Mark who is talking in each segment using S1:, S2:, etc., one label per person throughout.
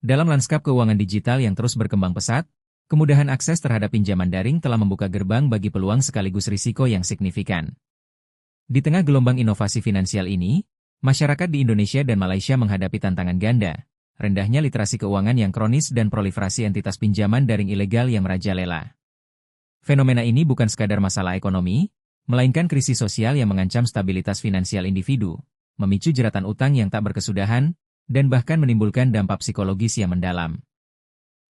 S1: Dalam lanskap keuangan digital yang terus berkembang pesat, kemudahan akses terhadap pinjaman daring telah membuka gerbang bagi peluang sekaligus risiko yang signifikan. Di tengah gelombang inovasi finansial ini, masyarakat di Indonesia dan Malaysia menghadapi tantangan ganda, rendahnya literasi keuangan yang kronis dan proliferasi entitas pinjaman daring ilegal yang merajalela. Fenomena ini bukan sekadar masalah ekonomi, melainkan krisis sosial yang mengancam stabilitas finansial individu, memicu jeratan utang yang tak berkesudahan, dan bahkan menimbulkan dampak psikologis yang mendalam.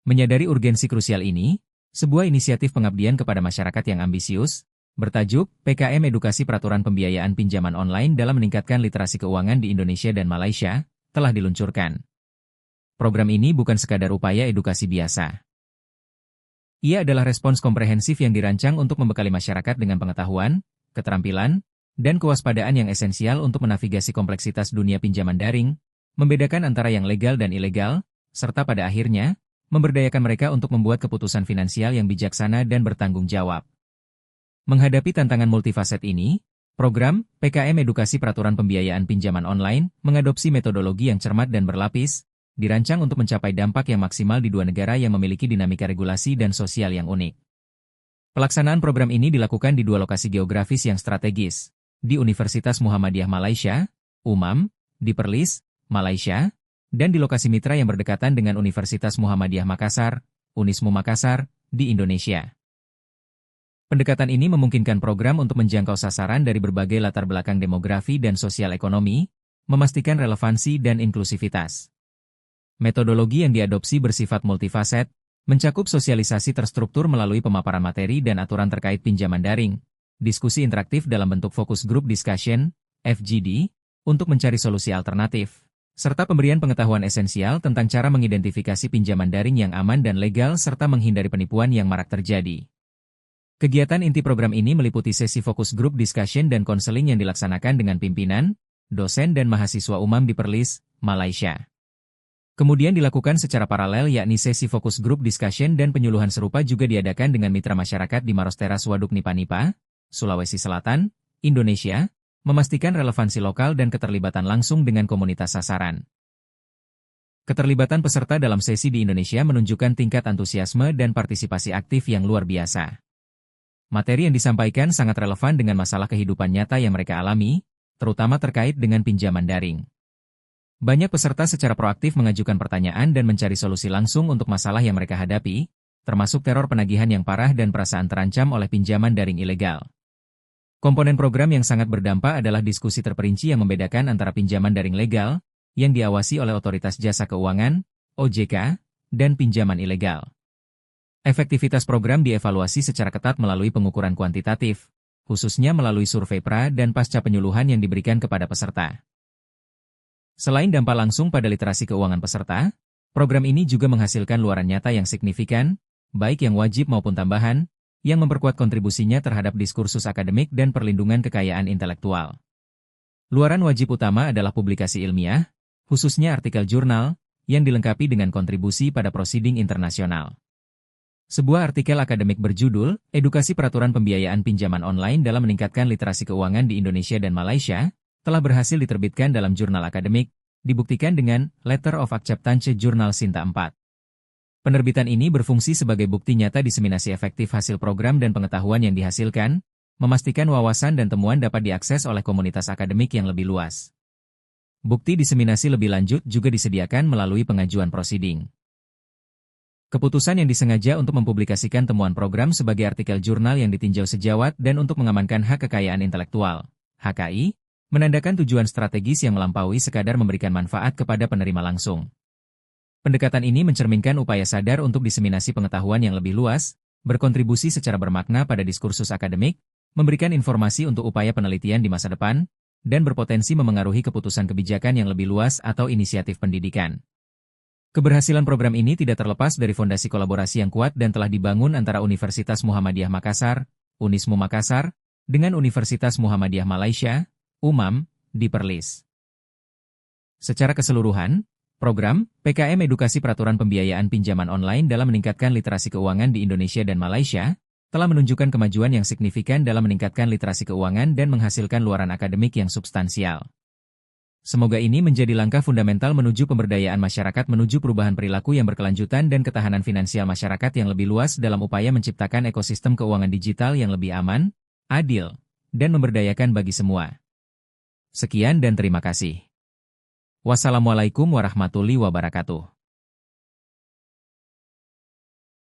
S1: Menyadari urgensi krusial ini, sebuah inisiatif pengabdian kepada masyarakat yang ambisius, bertajuk PKM Edukasi Peraturan Pembiayaan Pinjaman Online dalam meningkatkan literasi keuangan di Indonesia dan Malaysia, telah diluncurkan. Program ini bukan sekadar upaya edukasi biasa. Ia adalah respons komprehensif yang dirancang untuk membekali masyarakat dengan pengetahuan, keterampilan, dan kewaspadaan yang esensial untuk menavigasi kompleksitas dunia pinjaman daring, membedakan antara yang legal dan ilegal, serta pada akhirnya, memberdayakan mereka untuk membuat keputusan finansial yang bijaksana dan bertanggung jawab. Menghadapi tantangan multifaset ini, program PKM Edukasi Peraturan Pembiayaan Pinjaman Online mengadopsi metodologi yang cermat dan berlapis, dirancang untuk mencapai dampak yang maksimal di dua negara yang memiliki dinamika regulasi dan sosial yang unik. Pelaksanaan program ini dilakukan di dua lokasi geografis yang strategis, di Universitas Muhammadiyah Malaysia, UMAM, di Perlis, Malaysia, dan di lokasi mitra yang berdekatan dengan Universitas Muhammadiyah Makassar, Unismu Makassar, di Indonesia. Pendekatan ini memungkinkan program untuk menjangkau sasaran dari berbagai latar belakang demografi dan sosial ekonomi, memastikan relevansi dan inklusivitas. Metodologi yang diadopsi bersifat multifaset, mencakup sosialisasi terstruktur melalui pemaparan materi dan aturan terkait pinjaman daring, diskusi interaktif dalam bentuk focus group discussion, FGD, untuk mencari solusi alternatif, serta pemberian pengetahuan esensial tentang cara mengidentifikasi pinjaman daring yang aman dan legal serta menghindari penipuan yang marak terjadi. Kegiatan inti program ini meliputi sesi fokus grup discussion dan konseling yang dilaksanakan dengan pimpinan, dosen dan mahasiswa UMAM di Perlis, Malaysia. Kemudian dilakukan secara paralel yakni sesi fokus grup discussion dan penyuluhan serupa juga diadakan dengan mitra masyarakat di Maros Teras Waduk Nipa-Nipa, Sulawesi Selatan, Indonesia, memastikan relevansi lokal dan keterlibatan langsung dengan komunitas sasaran. Keterlibatan peserta dalam sesi di Indonesia menunjukkan tingkat antusiasme dan partisipasi aktif yang luar biasa. Materi yang disampaikan sangat relevan dengan masalah kehidupan nyata yang mereka alami, terutama terkait dengan pinjaman daring. Banyak peserta secara proaktif mengajukan pertanyaan dan mencari solusi langsung untuk masalah yang mereka hadapi, termasuk teror penagihan yang parah dan perasaan terancam oleh pinjaman daring ilegal. Komponen program yang sangat berdampak adalah diskusi terperinci yang membedakan antara pinjaman daring legal, yang diawasi oleh Otoritas Jasa Keuangan, OJK, dan pinjaman ilegal. Efektivitas program dievaluasi secara ketat melalui pengukuran kuantitatif, khususnya melalui survei pra dan pasca penyuluhan yang diberikan kepada peserta. Selain dampak langsung pada literasi keuangan peserta, program ini juga menghasilkan luaran nyata yang signifikan, baik yang wajib maupun tambahan, yang memperkuat kontribusinya terhadap diskursus akademik dan perlindungan kekayaan intelektual. Luaran wajib utama adalah publikasi ilmiah, khususnya artikel jurnal, yang dilengkapi dengan kontribusi pada prosiding internasional. Sebuah artikel akademik berjudul, Edukasi Peraturan Pembiayaan Pinjaman Online dalam Meningkatkan Literasi Keuangan di Indonesia dan Malaysia, telah berhasil diterbitkan dalam jurnal akademik, dibuktikan dengan Letter of Acceptance Jurnal Sinta 4. Penerbitan ini berfungsi sebagai bukti nyata diseminasi efektif hasil program dan pengetahuan yang dihasilkan, memastikan wawasan dan temuan dapat diakses oleh komunitas akademik yang lebih luas. Bukti diseminasi lebih lanjut juga disediakan melalui pengajuan prosiding. Keputusan yang disengaja untuk mempublikasikan temuan program sebagai artikel jurnal yang ditinjau sejawat dan untuk mengamankan hak kekayaan intelektual, HKI, menandakan tujuan strategis yang melampaui sekadar memberikan manfaat kepada penerima langsung. Pendekatan ini mencerminkan upaya sadar untuk diseminasi pengetahuan yang lebih luas, berkontribusi secara bermakna pada diskursus akademik, memberikan informasi untuk upaya penelitian di masa depan, dan berpotensi memengaruhi keputusan kebijakan yang lebih luas atau inisiatif pendidikan. Keberhasilan program ini tidak terlepas dari fondasi kolaborasi yang kuat dan telah dibangun antara Universitas Muhammadiyah Makassar, Unismu Makassar, dengan Universitas Muhammadiyah Malaysia, UMAM, di Perlis. Secara keseluruhan, program PKM Edukasi Peraturan Pembiayaan Pinjaman Online dalam meningkatkan literasi keuangan di Indonesia dan Malaysia telah menunjukkan kemajuan yang signifikan dalam meningkatkan literasi keuangan dan menghasilkan luaran akademik yang substansial. Semoga ini menjadi langkah fundamental menuju pemberdayaan masyarakat menuju perubahan perilaku yang berkelanjutan dan ketahanan finansial masyarakat yang lebih luas dalam upaya menciptakan ekosistem keuangan digital yang lebih aman, adil, dan memberdayakan bagi semua. Sekian dan terima kasih. Wassalamualaikum warahmatullahi wabarakatuh.